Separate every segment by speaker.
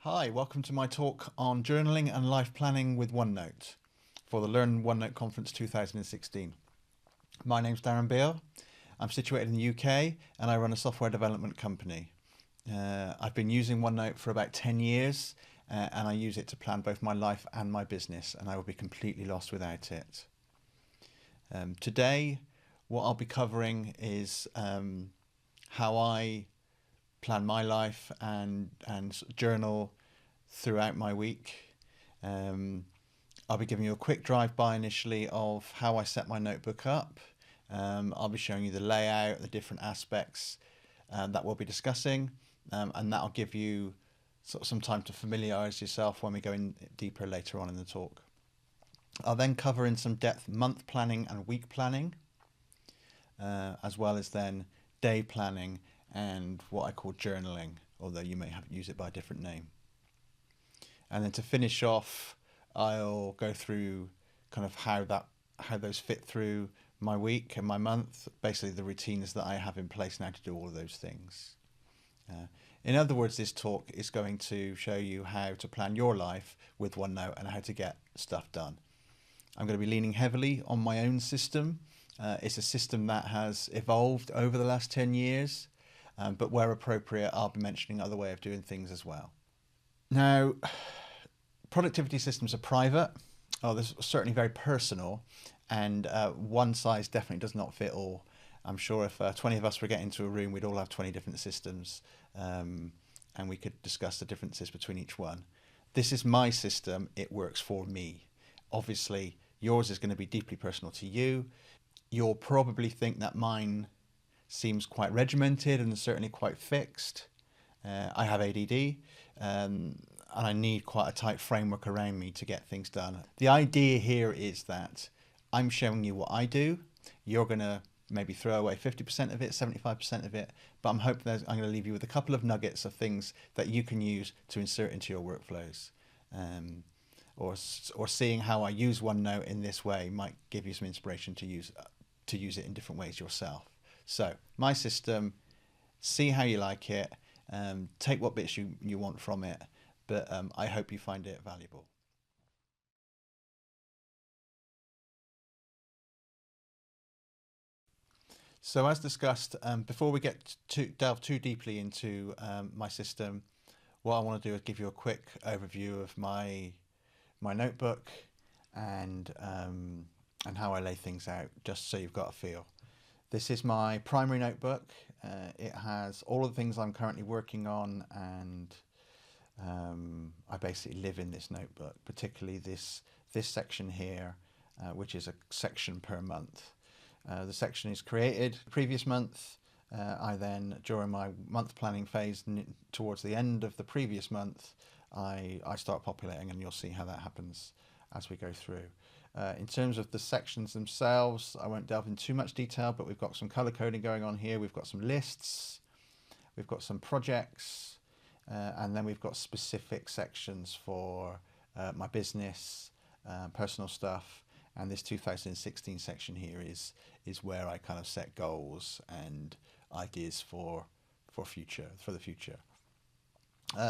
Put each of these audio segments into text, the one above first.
Speaker 1: Hi, welcome to my talk on journaling and life planning with OneNote for the Learn OneNote Conference 2016. My name's Darren Beale. I'm situated in the UK and I run a software development company. I've been using OneNote for about 10 years and I use it to plan both my life and my business, and I would be completely lost without it. Today, what I'll be covering is how I plan my life and journal throughout my week. I'll be giving you a quick drive-by initially of how I set my notebook up. I'll be showing you the layout, the different aspects that we'll be discussing, and that'll give you sort of some time to familiarize yourself when we go in deeper later on in the talk. I'll then cover in some depth month planning and week planning, as well as then day planning and what I call journaling, although you may use it by a different name. And then to finish off, I'll go through kind of how those fit through my week and my month, basically the routines that I have in place now to do all of those things. In other words, this talk is going to show you how to plan your life with OneNote and how to get stuff done. I'm going to be leaning heavily on my own system. It's a system that has evolved over the last 10 years, but where appropriate, I'll be mentioning other way of doing things as well. Now, productivity systems are private. They're certainly very personal, and one size definitely does not fit all. I'm sure if 20 of us were getting into a room, we'd all have 20 different systems, and we could discuss the differences between each one. This is my system. It works for me. Obviously, yours is going to be deeply personal to you. You'll probably think that mine seems quite regimented and certainly quite fixed. I have ADD, and I need quite a tight framework around me to get things done. The idea here is that I'm showing you what I do. You're going to maybe throw away 50% of it, 75% of it, but I'm hoping that I'm going to leave you with a couple of nuggets of things that you can use to insert into your workflows. Or seeing how I use OneNote in this way might give you some inspiration to use it in different ways yourself. So my system, see how you like it, take what bits you want from it, but I hope you find it valuable. So as discussed, before we get to delve too deeply into my system, what I want to do is give you a quick overview of my notebook and how I lay things out, just so you've got a feel. This is my primary notebook. It has all of the things I'm currently working on, and I basically live in this notebook, particularly this section here, which is a section per month. The section is created the previous month. I then, during my month planning phase, towards the end of the previous month, I start populating, and you'll see how that happens as we go through. In terms of the sections themselves, I won't delve into too much detail, but we've got some color coding going on here. We've got some lists, we've got some projects, and then we've got specific sections for my business, personal stuff, and this 2016 section here is where I kind of set goals and ideas for the future.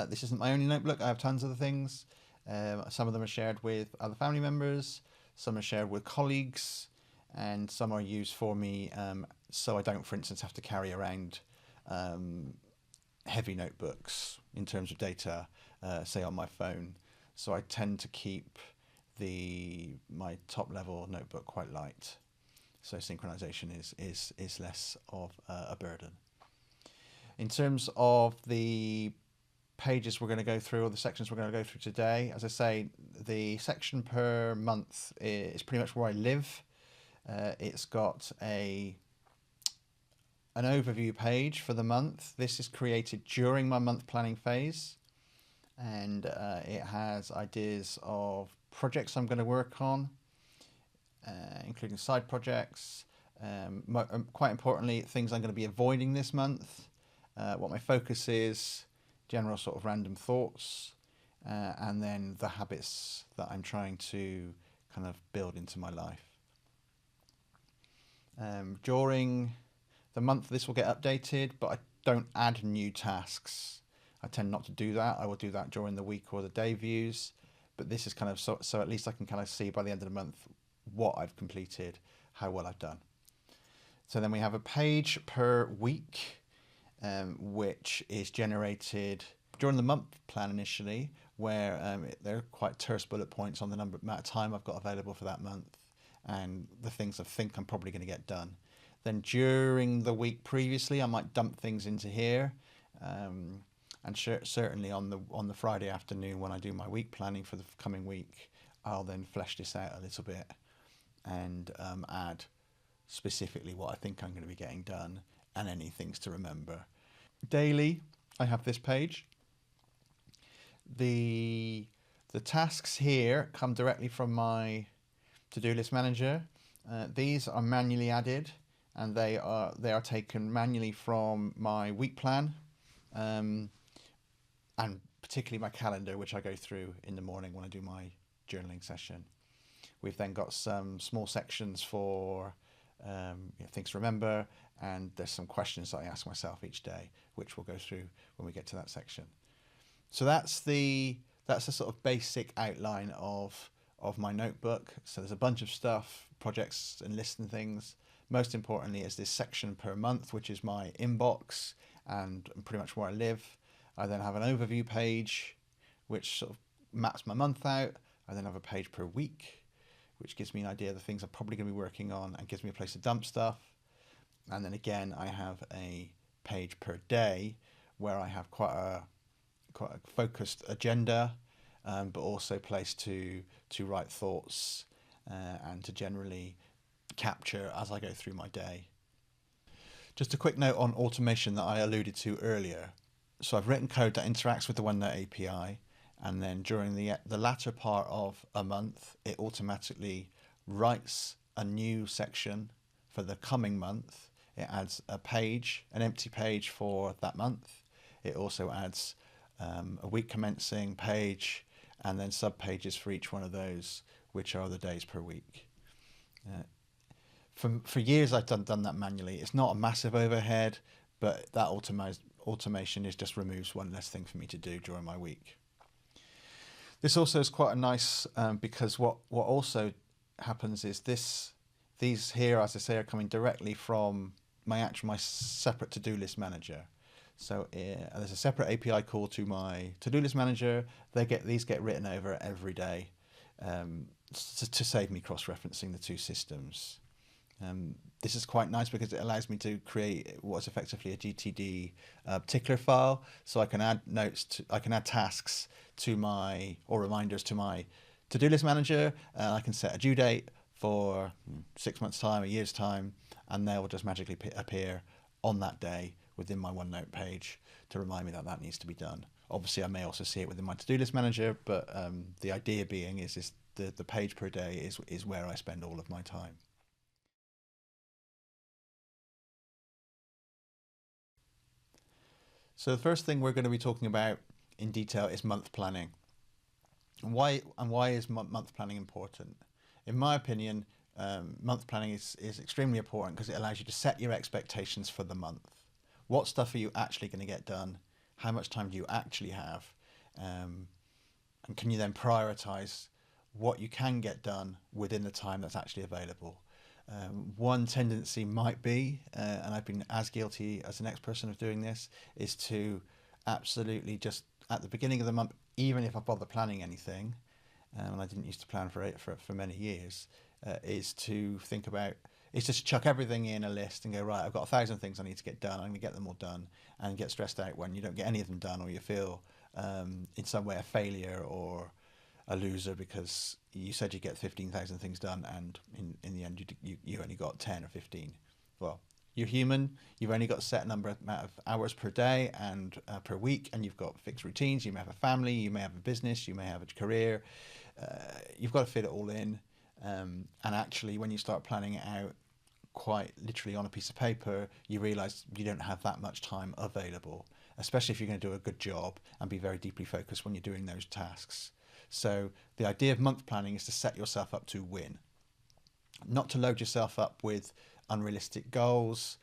Speaker 1: This isn't my only notebook. I have tons of other things. Some of them are shared with other family members, some are shared with colleagues, and some are used for me so I don't, for instance, have to carry around heavy notebooks in terms of data, say on my phone. So I tend to keep my top level notebook quite light, so synchronization is less of a burden. In terms of the pages we're going to go through, or the sections we're going to go through today, as I say, the section per month is pretty much where I live. It's got an overview page for the month. This is created during my month planning phase, and it has ideas of projects I'm going to work on, including side projects, quite importantly, things I'm going to be avoiding this month, what my focus is, general sort of random thoughts, and then the habits that I'm trying to kind of build into my life. During the month, this will get updated, but I don't add new tasks. I tend not to do that. I will do that during the week or the day views, but this is kind of so at least I can kind of see by the end of the month what I've completed, how well I've done. So then we have a page per week, which is generated during the month plan initially, where there are quite terse bullet points on the amount of time I've got available for that month and the things I think I'm probably going to get done. Then during the week previously, I might dump things into here. And certainly on the Friday afternoon when I do my week planning for the coming week, I'll then flesh this out a little bit and add specifically what I think I'm going to be getting done and any things to remember. Daily, I have this page. The tasks here come directly from my to-do list manager. These are manually added, and they are taken manually from my week plan, and particularly my calendar, which I go through in the morning when I do my journaling session. We've then got some small sections for things to remember, and there's some questions that I ask myself each day, which we'll go through when we get to that section. So that's the sort of basic outline of my notebook. So there's a bunch of stuff, projects and lists and things. Most importantly is this section per month, which is my inbox and pretty much where I live. I then have an overview page, which sort of maps my month out. I then have a page per week, which gives me an idea of the things I'm probably going to be working on and gives me a place to dump stuff. And then again, I have a page per day where I have quite a focused agenda, but also place to write thoughts and to generally capture as I go through my day. Just a quick note on automation that I alluded to earlier. So I've written code that interacts with the OneNote API, and then during the latter part of a month, it automatically writes a new section for the coming month. It adds a page, an empty page for that month. It also adds a week commencing page, and then sub pages for each one of those, which are the days per week. For years I've done that manually. It's not a massive overhead, but that automation just removes one less thing for me to do during my week. This also is quite a nice because what also happens is these here, as I say, are coming directly from my separate to-do list manager. So there's a separate API call to my to-do list manager. These get written over every day to save me cross-referencing the two systems. This is quite nice because it allows me to create what's effectively a GTD particular file, so I can add I can add tasks or reminders to my to-do list manager. I can set a due date for 6 months' time, a year's time, and they will just magically appear on that day within my OneNote page to remind me that needs to be done. Obviously, I may also see it within my to-do list manager, but the idea being is the page per day is where I spend all of my time. So the first thing we're going to be talking about in detail is month planning. And why is month planning important? In my opinion, month planning is extremely important because it allows you to set your expectations for the month. What stuff are you actually going to get done? How much time do you actually have? And can you then prioritize what you can get done within the time that's actually available? One tendency might be, and I've been as guilty as the next person of doing this, is to absolutely just at the beginning of the month, even if I bother planning anything, and I didn't used to plan for many years, is to think about, it's just chuck everything in a list and go, right, I've got 1,000 things I need to get done, I'm going to get them all done, and get stressed out when you don't get any of them done, or you feel in some way a failure or a loser because you said you get 15,000 things done and in the end you only got 10 or 15. Well, you're human, you've only got a set amount of hours per day and per week, and you've got fixed routines, you may have a family, you may have a business, you may have a career, you've got to fit it all in, and actually when you start planning it out quite literally on a piece of paper, you realize you don't have that much time available, especially if you're going to do a good job and be very deeply focused when you're doing those tasks. So the idea of month planning is to set yourself up to win, not to load yourself up with unrealistic goals,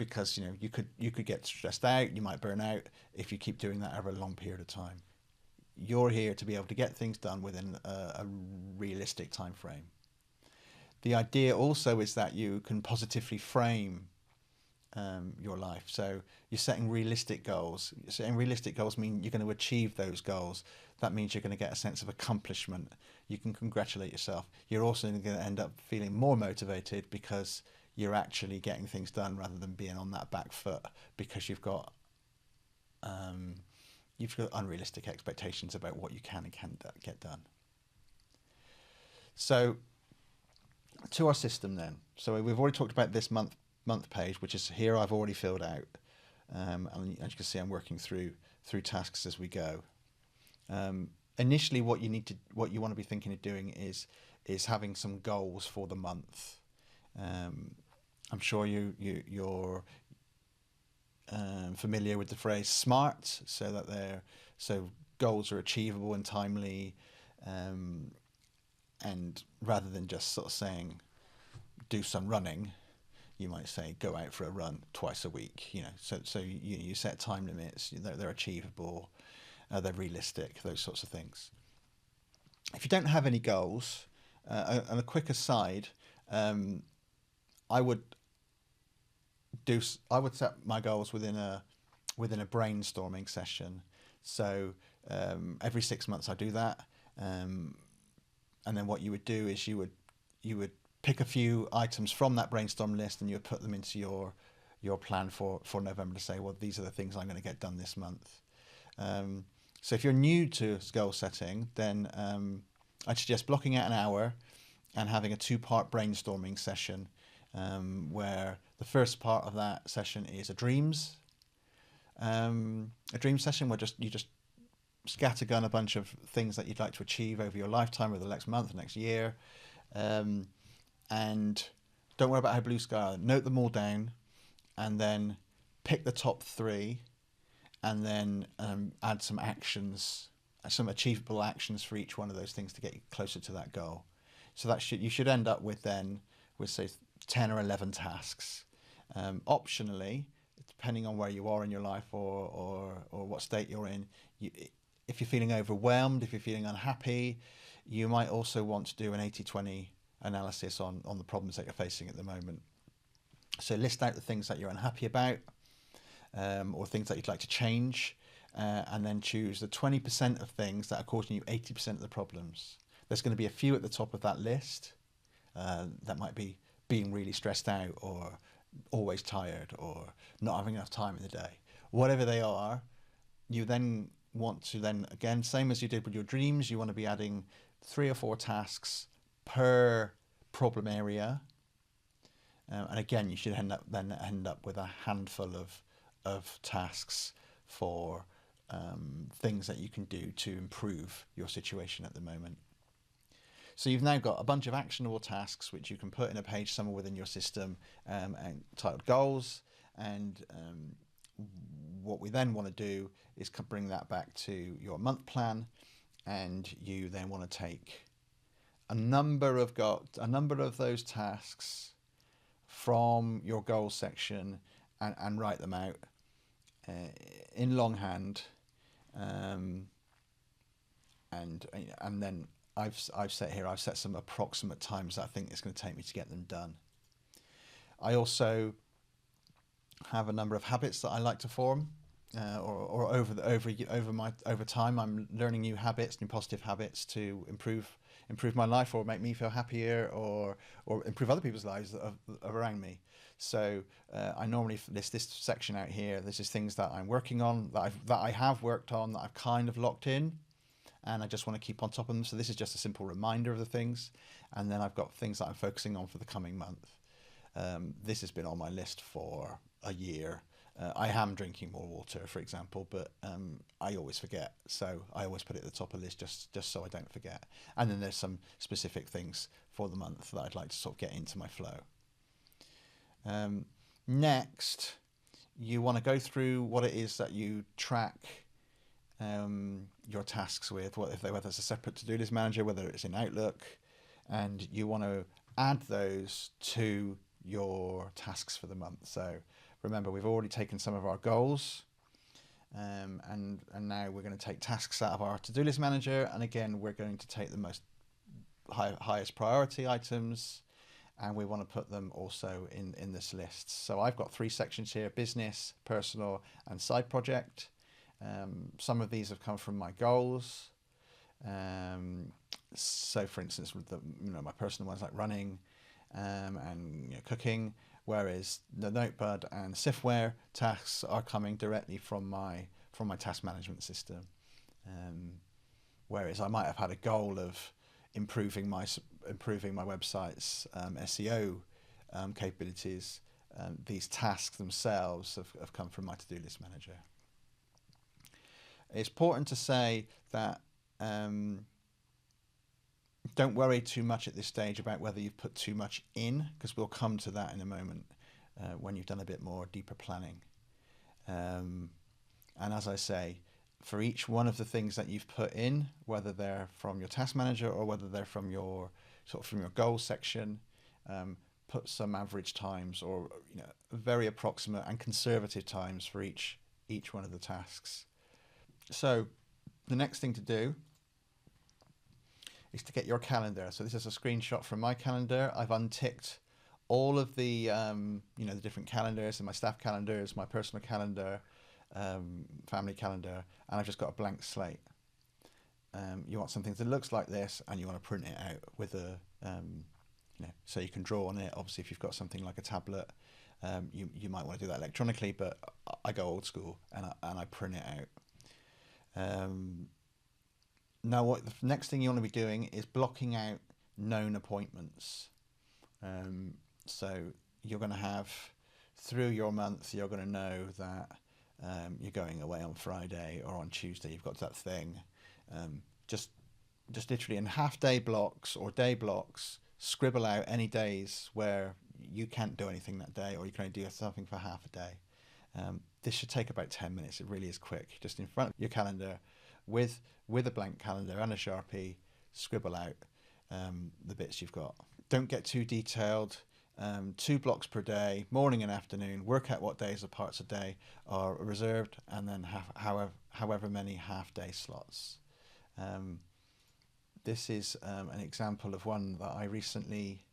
Speaker 1: because you could get stressed out, you might burn out if you keep doing that over a long period of time. You're here to be able to get things done within a realistic time frame. The idea also is that you can positively frame your life. So you're setting realistic goals. Setting realistic goals mean you're going to achieve those goals. That means you're going to get a sense of accomplishment. You can congratulate yourself. You're also going to end up feeling more motivated because you're actually getting things done rather than being on that back foot because you've got unrealistic expectations about what you can and can't get done. So to our system then. So we've already talked about this month page, which is here I've already filled out. And as you can see, I'm working through tasks as we go. Initially, what you want to be thinking of doing is having some goals for the month. I'm sure you're familiar with the phrase SMART, so goals are achievable and timely, and rather than just sort of saying do some running, you might say go out for a run twice a week. So you set time limits. They're achievable, they're realistic. Those sorts of things. If you don't have any goals, and a quick aside, I would set my goals within a brainstorming session. So every 6 months I do that, and then what you would do is you would pick a few items from that brainstorm list and you would put them into your plan for November to say, well, these are the things I'm going to get done this month. So if you're new to goal setting, then I'd suggest blocking out an hour and having a 2-part brainstorming session, where the first part of that session is a dream session where you just scattergun a bunch of things that you'd like to achieve over your lifetime, or the next month, next year, and don't worry about how blue sky are. Note them all down, and then pick the top 3, and then add some actions, some achievable actions for each one of those things to get you closer to that goal. So you should end up with say 10 or 11 tasks. Optionally, depending on where you are in your life or what state you're in, if you're feeling overwhelmed, if you're feeling unhappy, you might also want to do an 80-20 analysis on the problems that you're facing at the moment. So list out the things that you're unhappy about, or things that you'd like to change, and then choose the 20% of things that are causing you 80% of the problems. There's going to be a few at the top of that list that might be being really stressed out, or always tired, or not having enough time in the day. Whatever they are, you then want to again, same as you did with your dreams, you want to be adding 3 or 4 tasks per problem area, and again, you should end up with a handful of tasks for things that you can do to improve your situation at the moment. So you've now got a bunch of actionable tasks which you can put in a page somewhere within your system, and titled goals. And what we then want to do is bring that back to your month plan, and you then want to take a number of those tasks from your goals section and write them out in longhand, and then I've set some approximate times that I think it's going to take me to get them done. I also have a number of habits that I like to form, or over time I'm learning new habits, new positive habits to improve my life, or make me feel happier, or improve other people's lives that are around me. So I normally list this section out here. This is things that I'm working on, that I have worked on, that I've kind of locked in, and I just want to keep on top of them. So this is just a simple reminder of the things. And then I've got things that I'm focusing on for the coming month. This has been on my list for a year. I am drinking more water, for example, but I always forget. So I always put it at the top of the list just so I don't forget. And then there's some specific things for the month that I'd like to sort of get into my flow. Next, you want to go through what it is that you track your tasks with, whether it's a separate to-do list manager, whether it's in Outlook, and you want to add those to your tasks for the month. So remember, we've already taken some of our goals, and now we're going to take tasks out of our to-do list manager, and again we're going to take the most highest priority items, and we want to put them also in this list. So I've got 3 sections here: business, personal, and side project. Some of these have come from my goals. So for instance, with my personal ones like running, and cooking, whereas the Notepad and Sifware tasks are coming directly from my task management system. Whereas I might have had a goal of improving my website's SEO capabilities. These tasks themselves have come from my to-do list manager. It's important to say that don't worry too much at this stage about whether you've put too much in, because we'll come to that in a moment when you've done a bit more deeper planning. And as I say, for each one of the things that you've put in, whether they're from your task manager or whether they're from your goals section, put some average times, or very approximate and conservative times for each one of the tasks. So the next thing to do is to get your calendar. So this is a screenshot from my calendar. I've unticked all of the the different calendars, and my staff calendars, my personal calendar, family calendar, and I've just got a blank slate. You want something that looks like this, and you want to print it out with a so you can draw on it. Obviously, if you've got something like a tablet, you might want to do that electronically, but I go old school and I print it out. Now, what the next thing you want to be doing is blocking out known appointments. So you're going to have, through your month, you're going to know that you're going away on Friday or on Tuesday. You've got that thing. Just literally in half-day blocks or day blocks, scribble out any days where you can't do anything that day, or you can only do something for half a day. This should take about 10 minutes. It really is quick. Just in front of your calendar, with a blank calendar and a Sharpie, scribble out the bits you've got. Don't get too detailed. 2 blocks per day, morning and afternoon. Work out what days or parts of day are reserved, and then however many half-day slots. This is an example of one that I recently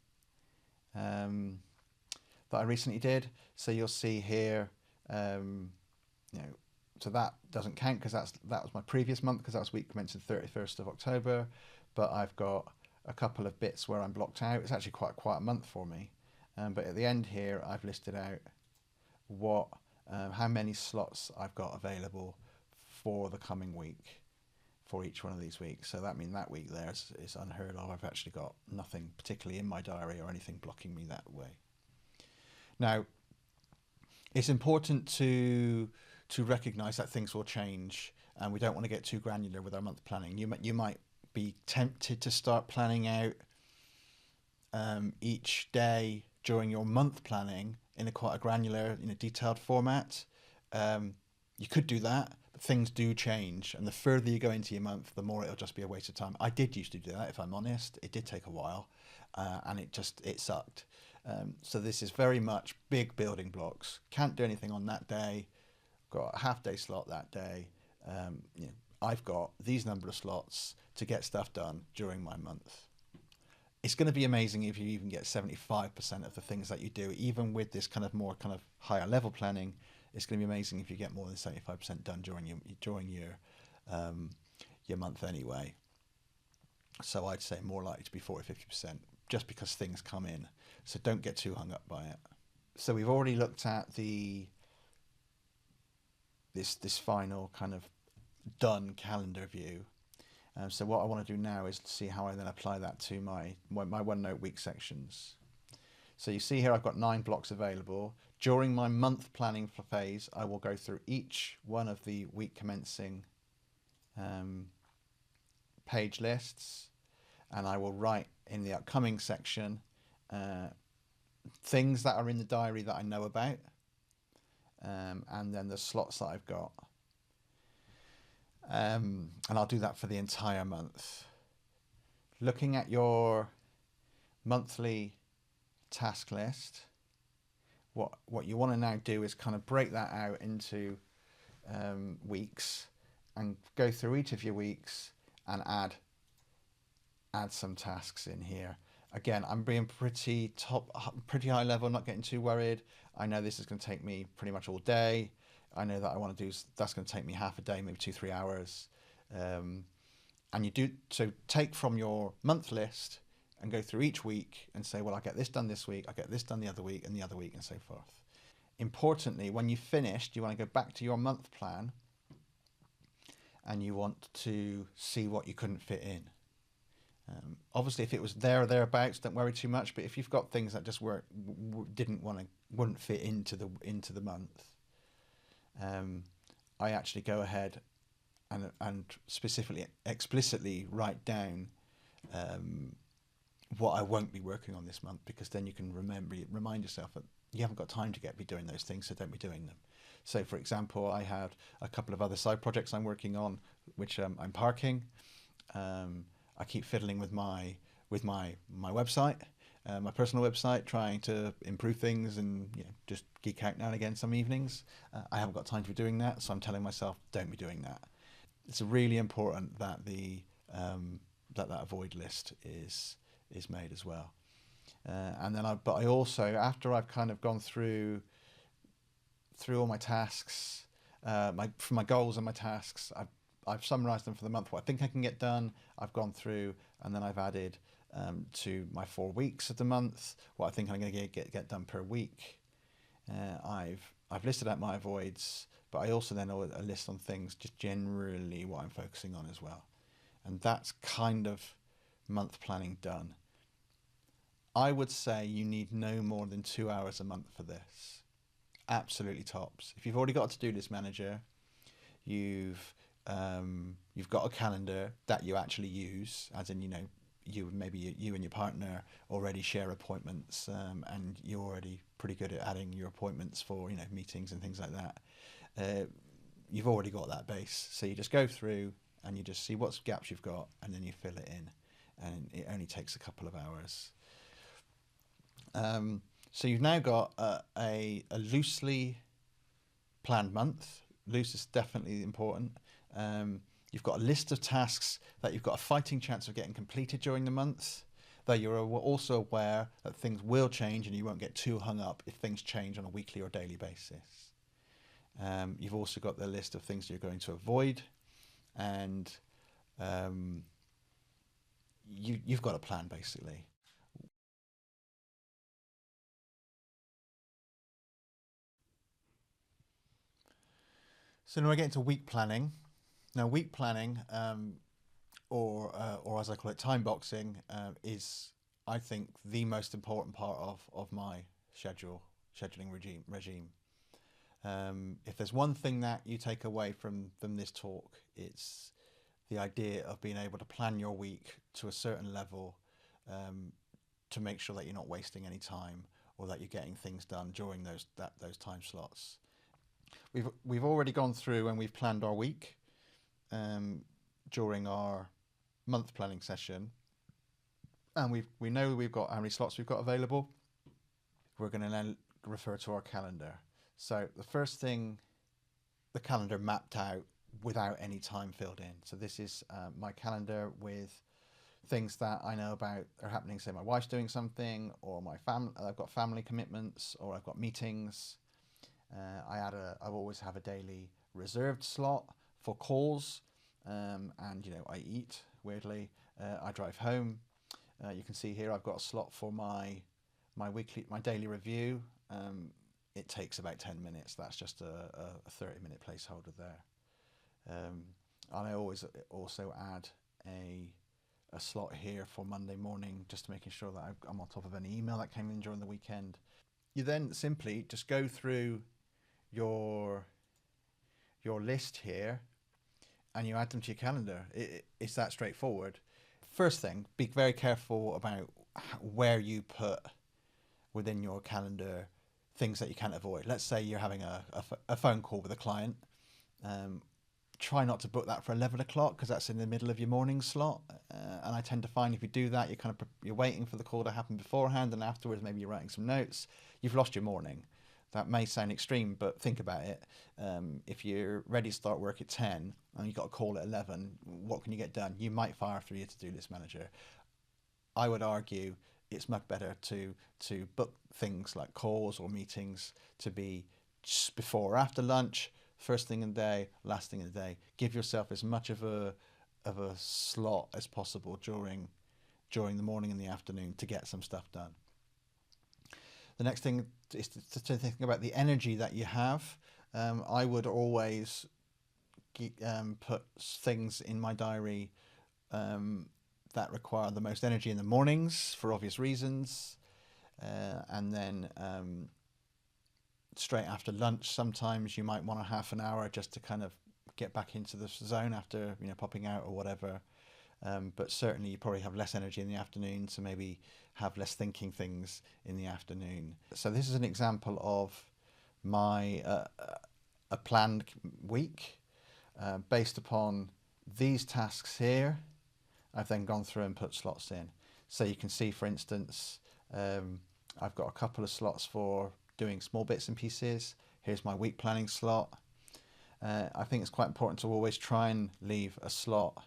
Speaker 1: did. So you'll see here, so that doesn't count because that was my previous month, because that was week commencing 31st of October. But I've got a couple of bits where I'm blocked out. It's actually quite a quiet month for me. But at the end here, I've listed out how many slots I've got available for the coming week for each one of these weeks. So that means that week there is unheard of. I've actually got nothing particularly in my diary or anything blocking me that way. Now, it's important to recognise that things will change, and we don't want to get too granular with our month planning. You might be tempted to start planning out each day during your month planning in quite a granular, detailed format. You could do that, but things do change, and the further you go into your month, the more it'll just be a waste of time. I did used to do that, if I'm honest. It did take a while, and it sucked. So this is very much big building blocks. Can't do anything on that day. Got a half-day slot that day. I've got these number of slots to get stuff done during my month. It's going to be amazing if you even get 75% of the things that you do, even with this more higher level planning. It's going to be amazing if you get more than 75% done during your month anyway. So I'd say more likely to be 40-50%, just because things come in. So don't get too hung up by it. So we've already looked at this final done calendar view. So what I want to do now is see how I then apply that to my OneNote week sections. So you see here I've got 9 blocks available. During my month planning phase, I will go through each one of the week commencing page lists, and I will write in the upcoming section things that are in the diary that I know about, and then the slots that I've got. And I'll do that for the entire month. Looking at your monthly task list, what you want to now do is kind of break that out into weeks, and go through each of your weeks and add some tasks in here. Again, I'm being pretty high level, not getting too worried. I know this is going to take me pretty much all day. I know that that's going to take me half a day, maybe 2-3 hours. And you do so. Take from your month list and go through each week and say, well, I get this done this week, I get this done the other week, and the other week, and so forth. Importantly, when you've finished, you want to go back to your month plan and you want to see what you couldn't fit in. Obviously, if it was there or thereabouts, don't worry too much. But if you've got things that just wouldn't fit into the month, I actually go ahead and explicitly write down what I won't be working on this month, because then you can remind yourself that you haven't got time to be doing those things, so don't be doing them. So, for example, I have a couple of other side projects I'm working on, which I'm parking. I keep fiddling with my website, my personal website, trying to improve things and just geek out now and again some evenings. I haven't got time to be doing that, so I'm telling myself don't be doing that. It's really important that that avoid list is made as well. And then I also, after I've kind of gone through all my tasks, my goals and my tasks, I've summarized them for the month, what I think I can get done. I've gone through, and then I've added to my 4 weeks of the month what I think I'm going to get done per week. I've listed out my avoids, but I also then a list on things just generally what I'm focusing on as well. And that's kind of month planning done. I would say you need no more than 2 hours a month for this. Absolutely tops. If you've already got a to-do list manager, you've got a calendar that you actually use, as in you and your partner already share appointments, and you're already pretty good at adding your appointments for meetings and things like that. You've already got that base, so you just go through and you just see what gaps you've got, and then you fill it in, and it only takes a couple of hours. So you've now got a loosely planned month. Loose is definitely important. You've got a list of tasks that you've got a fighting chance of getting completed during the month, though you're also aware that things will change and you won't get too hung up if things change on a weekly or daily basis. You've also got the list of things you're going to avoid, and you've got a plan basically. So now I get into week planning. Now, week planning, or as I call it, time boxing, is, I think, the most important part of my scheduling regime. If there's one thing that you take away from this talk, it's the idea of being able to plan your week to a certain level, to make sure that you're not wasting any time, or that you're getting things done during those time slots. We've already gone through and we've planned our week during our month planning session, and we know we've got how many slots we've got available. We're going to then refer to our calendar. So the first thing, the calendar mapped out without any time filled in. So this is my calendar with things that I know about are happening. Say my wife's doing something, or I've got family commitments, or I've got meetings. I always have a daily reserved slot for calls, and I eat weirdly. I drive home. You can see here I've got a slot for my daily review. It takes about 10 minutes. That's just a 30-minute placeholder there. And I always also add a slot here for Monday morning, just making sure that I'm on top of any email that came in during the weekend. You then simply just go through your list here and you add them to your calendar. It's that straightforward. First thing, be very careful about where you put within your calendar things that you can't avoid. Let's say you're having a phone call with a client. Try not to book that for 11 o'clock, because that's in the middle of your morning slot. And I tend to find if you do that, you're waiting for the call to happen beforehand, and afterwards maybe you're writing some notes. You've lost your morning. That may sound extreme, but think about it. If you're ready to start work at 10 and you've got a call at 11, what can you get done? You might fire through your to-do list manager. I would argue it's much better to book things like calls or meetings to be just before or after lunch, first thing in the day, last thing in the day. Give yourself as much of a slot as possible during the morning and the afternoon to get some stuff done. The next thing is to think about the energy that you have. I would always put things in my diary that require the most energy in the mornings for obvious reasons, and then straight after lunch, sometimes you might want a half an hour just to kind of get back into the zone after popping out or whatever. But certainly you probably have less energy in the afternoon, so maybe have less thinking things in the afternoon. So this is an example of my a planned week based upon these tasks here. I've then gone through and put slots in. So you can see, for instance, I've got a couple of slots for doing small bits and pieces. Here's my week planning slot. I think it's quite important to always try and leave a slot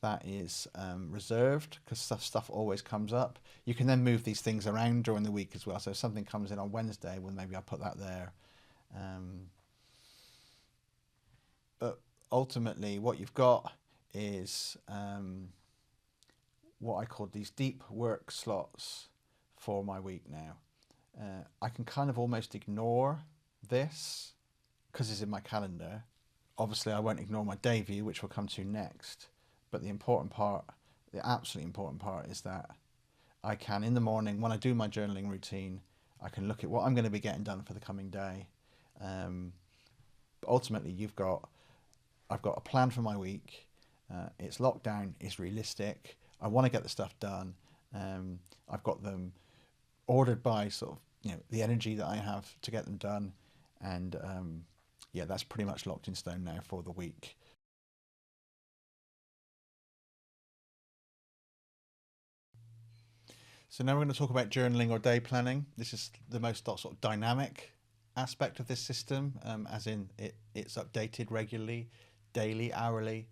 Speaker 1: that is reserved, because stuff always comes up. You can then move these things around during the week as well. So if something comes in on Wednesday, well, maybe I'll put that there. But ultimately, what you've got is what I call these deep work slots for my week now. I can kind of almost ignore this because it's in my calendar. Obviously, I won't ignore my day view, which we'll come to next. But the important part, the absolutely important part, is that I can, in the morning, when I do my journaling routine, I can look at what I'm going to be getting done for the coming day. But ultimately, I've got a plan for my week. It's locked down. It's realistic. I want to get the stuff done. I've got them ordered by sort of the energy that I have to get them done, and yeah, that's pretty much locked in stone now for the week. So now we're going to talk about journaling or day planning. This is the most sort of dynamic aspect of this system, as in it's updated regularly, daily, hourly.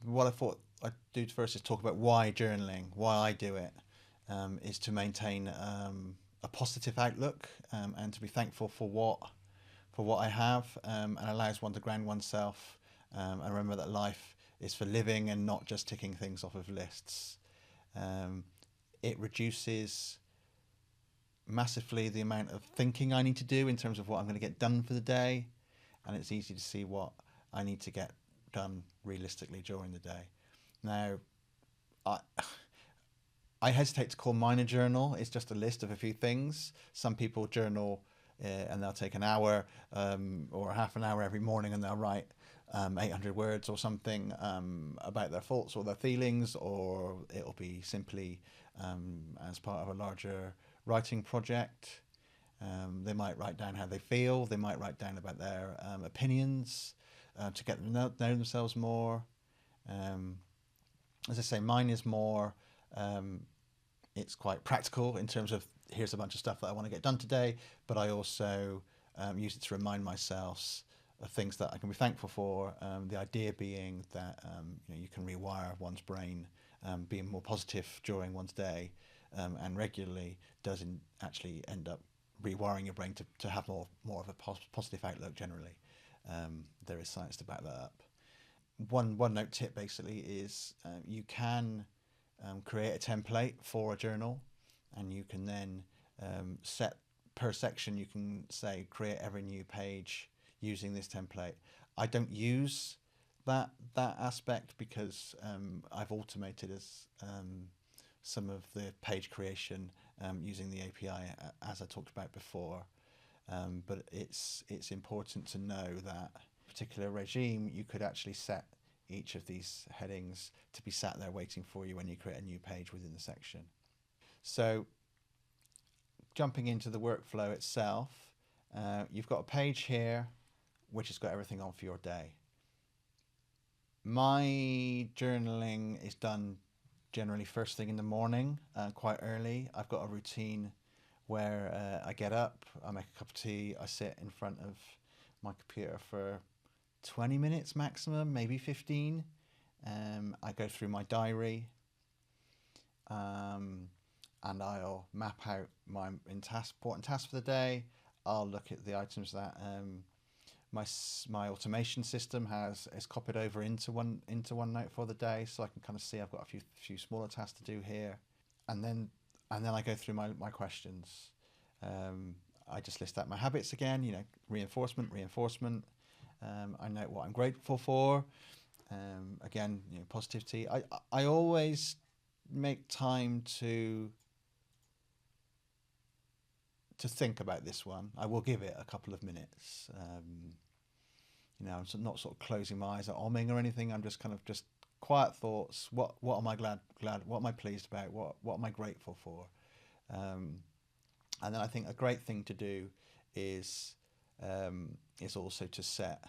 Speaker 1: What I thought I'd do first is talk about why journaling, why I do it, is to maintain a positive outlook, and to be thankful for what I have, and allows one to ground oneself, and remember that life is for living and not just ticking things off of lists. It reduces massively the amount of thinking I need to do in terms of what I'm going to get done for the day, and it's easy to see what I need to get done realistically during the day. Now, I hesitate to call mine a journal. It's just a list of a few things. Some people journal and they'll take an hour or half an hour every morning and they'll write 800 words or something about their thoughts or their feelings, or it'll be simply as part of a larger writing project. They might write down how they feel. They might write down about their opinions to get them know themselves more. As I say, mine is more, it's quite practical in terms of here's a bunch of stuff that I want to get done today, but I also use it to remind myself of things that I can be thankful for. The idea being that you can rewire one's brain, being more positive during one's day, and regularly doesn't actually end up rewiring your brain to have more of a positive outlook generally. There is science to back that up. One OneNote tip basically is you can create a template for a journal, and you can then set per section. You can say create every new page using this template. I don't use that aspect because I've automated some of the page creation using the API as I talked about before. But it's important to know that particular regime, you could actually set each of these headings to be sat there waiting for you when you create a new page within the section. So jumping into the workflow itself, you've got a page here which has got everything on for your day. My journaling is done generally first thing in the morning, quite early. I've got a routine where I get up, I make a cup of tea, I sit in front of my computer for 20 minutes maximum, maybe 15. I go through my diary, um, and I'll map out my important tasks for the day. I'll look at the items that my automation system is copied over into OneNote for the day, so I can kind of see I've got a few smaller tasks to do here, and then I go through my questions. I just list out my habits again. Reinforcement. I note what I'm grateful for. Again, positivity. I always make time to think about this one. I will give it a couple of minutes. I'm not sort of closing my eyes or omming or anything. I'm just kind of just quiet thoughts. What am I glad? What am I pleased about? What am I grateful for? And then I think a great thing to do is also to set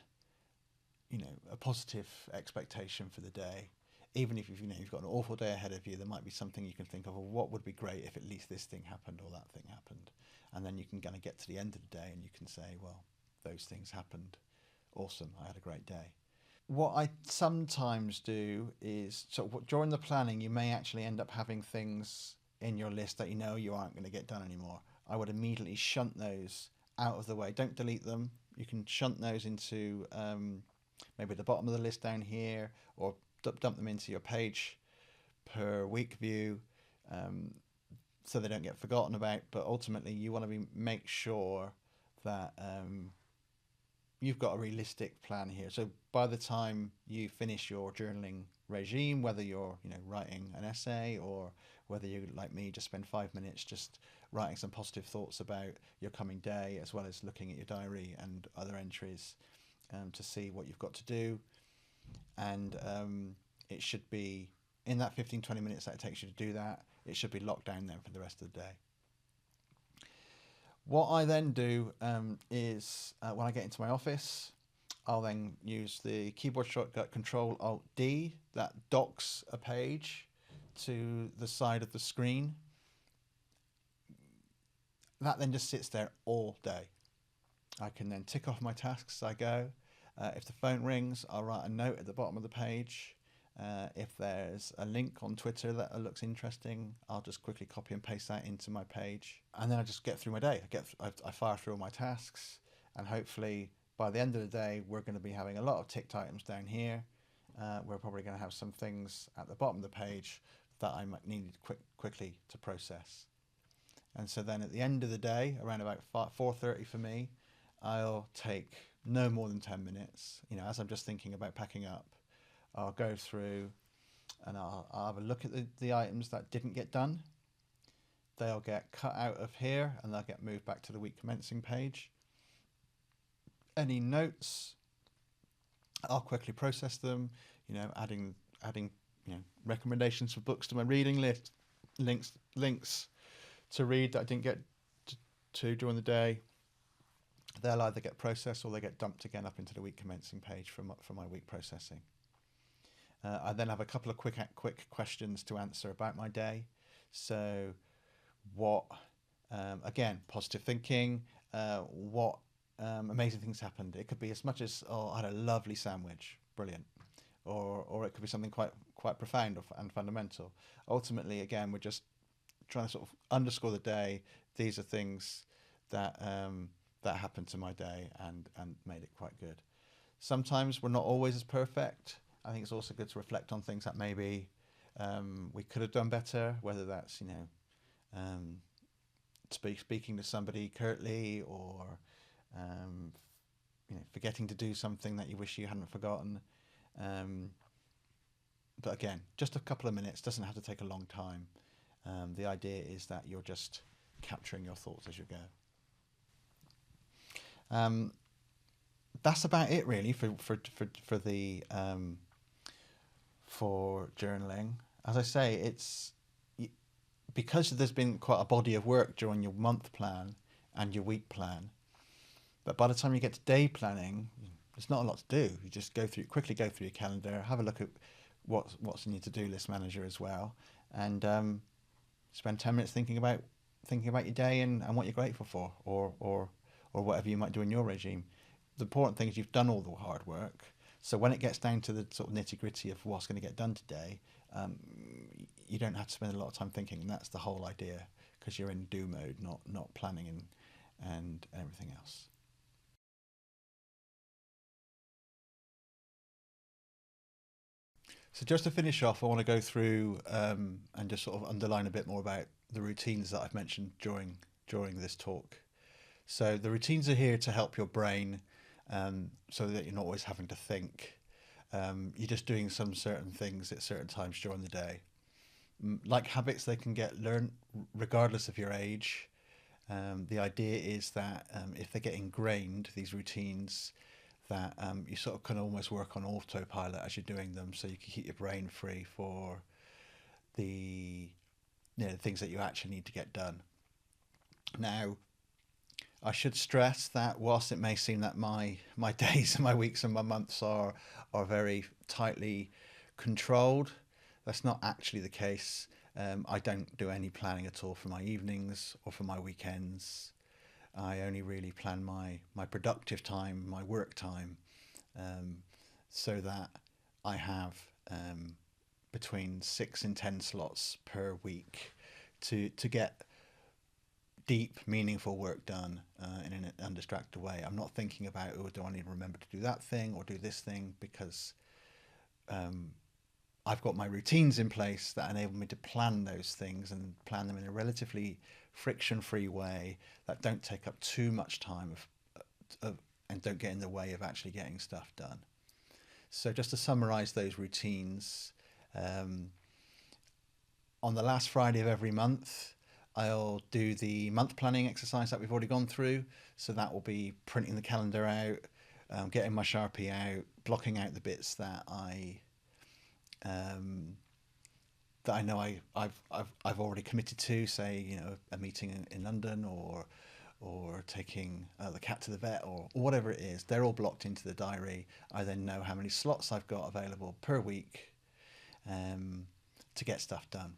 Speaker 1: a positive expectation for the day. Even if you've got an awful day ahead of you, there might be something you can think of. Well, what would be great if at least this thing happened or that thing happened, and then you can kind of get to the end of the day and you can say, well, those things happened. Awesome, I had a great day. What I sometimes do is, during the planning, you may actually end up having things in your list that you aren't going to get done anymore. I would immediately shunt those out of the way. Don't delete them. You can shunt those into maybe the bottom of the list down here, or dump them into your page per week view, so they don't get forgotten about. But ultimately, you want to make sure that you've got a realistic plan here. So by the time you finish your journaling regime, whether you're writing an essay, or whether you, like me, just spend 5 minutes just writing some positive thoughts about your coming day, as well as looking at your diary and other entries to see what you've got to do. And it should be, in that 15-20 minutes that it takes you to do that, it should be locked down then for the rest of the day. What I then do is when I get into my office, I'll then use the keyboard shortcut Control-Alt-D, that docks a page to the side of the screen. That then just sits there all day. I can then tick off my tasks as I go. If the phone rings, I'll write a note at the bottom of the page. If there's a link on Twitter that looks interesting, I'll just quickly copy and paste that into my page. And then I just get through my day. I fire through all my tasks, and hopefully by the end of the day, we're going to be having a lot of ticked items down here. We're probably going to have some things at the bottom of the page that I might need quickly to process. And so then at the end of the day, around about 4:30 for me, I'll take no more than 10 minutes. As I'm just thinking about packing up, I'll go through and I'll have a look at the items that didn't get done. They'll get cut out of here and they'll get moved back to the week commencing page. Any notes, I'll quickly process them, adding recommendations for books to my reading list, links to read that I didn't get to during the day. They'll either get processed or they get dumped again up into the week commencing page for my week processing. I then have a couple of quick questions to answer about my day. So what, again, positive thinking, what amazing things happened. It could be as much as, I had a lovely sandwich, brilliant. Or it could be something quite profound and fundamental. Ultimately, again, we're just trying to sort of underscore the day. These are things that happened to my day and made it quite good. Sometimes we're not always as perfect. I think it's also good to reflect on things that maybe we could have done better, whether that's speaking to somebody curtly, or forgetting to do something that you wish you hadn't forgotten. But again, just a couple of minutes, doesn't have to take a long time. The idea is that you're just capturing your thoughts as you go. That's about it really for journaling. As I say, it's because there's been quite a body of work during your month plan and your week plan, but by the time you get to day planning, there's not a lot to do. You just quickly go through your calendar, have a look at what's in your to-do list manager as well, and spend 10 minutes thinking about thinking about your day and what you're grateful for, or whatever you might do in your regime. The important thing is you've done all the hard work. So when it gets down to the sort of nitty gritty of what's going to get done today, um, you don't have to spend a lot of time thinking. And that's the whole idea, because you're in do mode, not planning and everything else. So just to finish off, I want to go through and just sort of underline a bit more about the routines that I've mentioned during this talk. So the routines are here to help your brain, so that you're not always having to think. You're just doing some certain things at certain times during the day. Like habits, they can get learned regardless of your age. The idea is that if they get ingrained, these routines, that you sort of can almost work on autopilot as you're doing them, so you can keep your brain free for the things that you actually need to get done. Now, I should stress that whilst it may seem that my days and my weeks and my months are very tightly controlled, that's not actually the case. I don't do any planning at all for my evenings or for my weekends. I only really plan my productive time, my work time, um, so that I have between 6 and 10 slots per week to get deep, meaningful work done in an undistracted way. I'm not thinking about, oh, do I need to remember to do that thing or do this thing, because um, I've got my routines in place that enable me to plan those things and plan them in a relatively friction-free way that don't take up too much time of and don't get in the way of actually getting stuff done. So just to summarize those routines, um, on the last Friday of every month, I'll do the month planning exercise that we've already gone through. So that will be printing the calendar out, getting my Sharpie out, blocking out the bits um, that I know I've already committed to, say, a meeting in London, or taking the cat to the vet, or whatever it is. They're all blocked into the diary. I then know how many slots I've got available per week to get stuff done.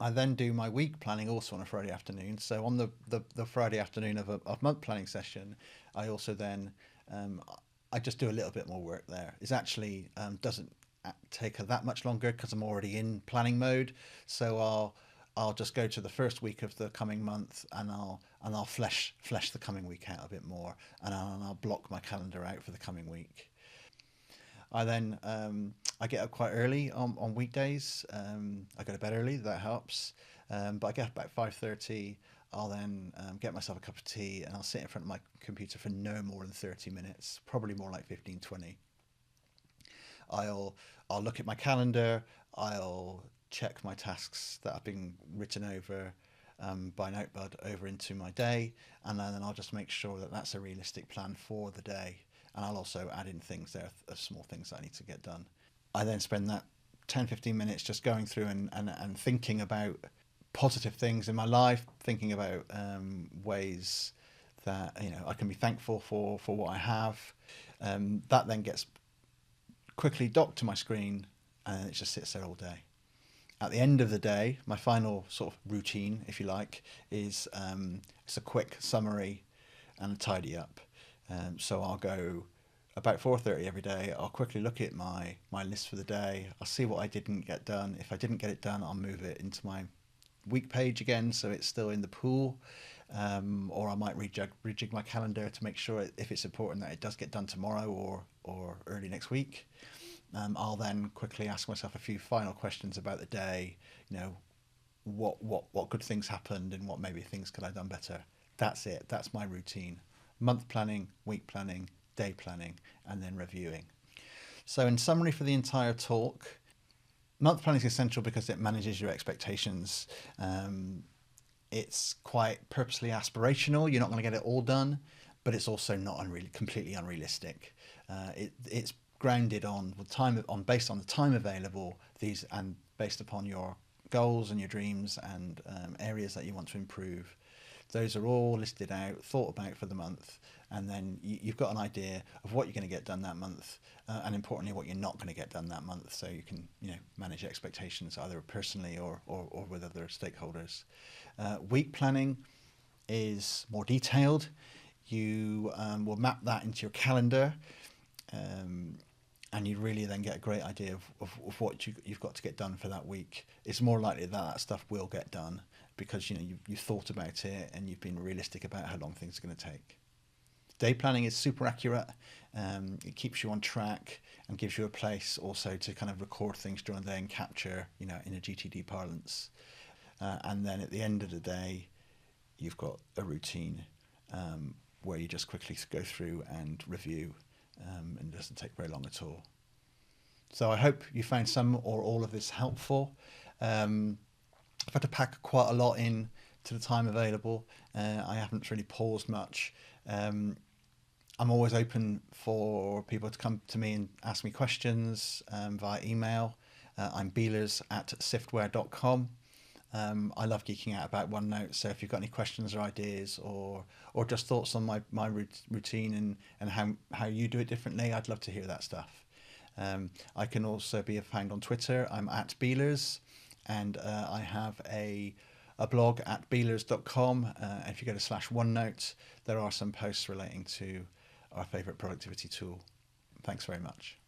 Speaker 1: I then do my week planning also on a Friday afternoon. So on the Friday afternoon of a month planning session, I also then I just do a little bit more work there. It actually doesn't take that much longer because I'm already in planning mode. So I'll just go to the first week of the coming month, and I'll flesh the coming week out a bit more, and I'll block my calendar out for the coming week. I then I get up quite early on weekdays. I go to bed early. That helps. But I get up about 5:30. I'll then get myself a cup of tea, and I'll sit in front of my computer for no more than 30 minutes, probably more like 15, 20. I'll I'll look at my calendar. I'll check my tasks that have been written over by Notebud over into my day, and then I'll just make sure that that's a realistic plan for the day. And I'll also add in things there, small things that I need to get done. I then spend that 10, 15 minutes just going through and thinking about positive things in my life, thinking about ways that I can be thankful for what I have. That then gets quickly docked to my screen, and it just sits there all day. At the end of the day, my final sort of routine, if you like, is it's a quick summary and a tidy up. So I'll go about 4:30 every day. I'll quickly look at my list for the day. I'll see what I didn't get done. If I didn't get it done, I'll move it into my week page again, so it's still in the pool. Or I might rejig my calendar to make sure if it's important that it does get done tomorrow or early next week. I'll then quickly ask myself a few final questions about the day. What good things happened, and what maybe things could I have done better. That's it. That's my routine. Month planning, week planning, day planning, and then reviewing. So in summary for the entire talk, month planning is essential because it manages your expectations. It's quite purposely aspirational. You're not going to get it all done, but it's also not completely unrealistic. It's grounded on the time, based on the time available, based upon your goals and your dreams and areas that you want to improve, Those are all listed out, thought about for the month, and then you've got an idea of what you're going to get done that month, and importantly, what you're not going to get done that month, so you can manage expectations either personally or with other stakeholders. Week planning is more detailed. You will map that into your calendar, and you really then get a great idea of what you've got to get done for that week. It's more likely that stuff will get done because you've thought about it and you've been realistic about how long things are going to take. Day planning is super accurate. It keeps you on track and gives you a place also to kind of record things during the day and capture, in a GTD parlance. And then at the end of the day, you've got a routine where you just quickly go through and review, and it doesn't take very long at all. So I hope you found some or all of this helpful. I've had to pack quite a lot in to the time available. I haven't really paused much. I'm always open for people to come to me and ask me questions via email. I'm beelers@siftware.com. I love geeking out about OneNote, so if you've got any questions or ideas or just thoughts on my routine and how you do it differently, I'd love to hear that stuff. I can also be found on Twitter. I'm @Beelers, and I have a blog at beelers.com. If you go to /OneNote, there are some posts relating to our favourite productivity tool. Thanks very much.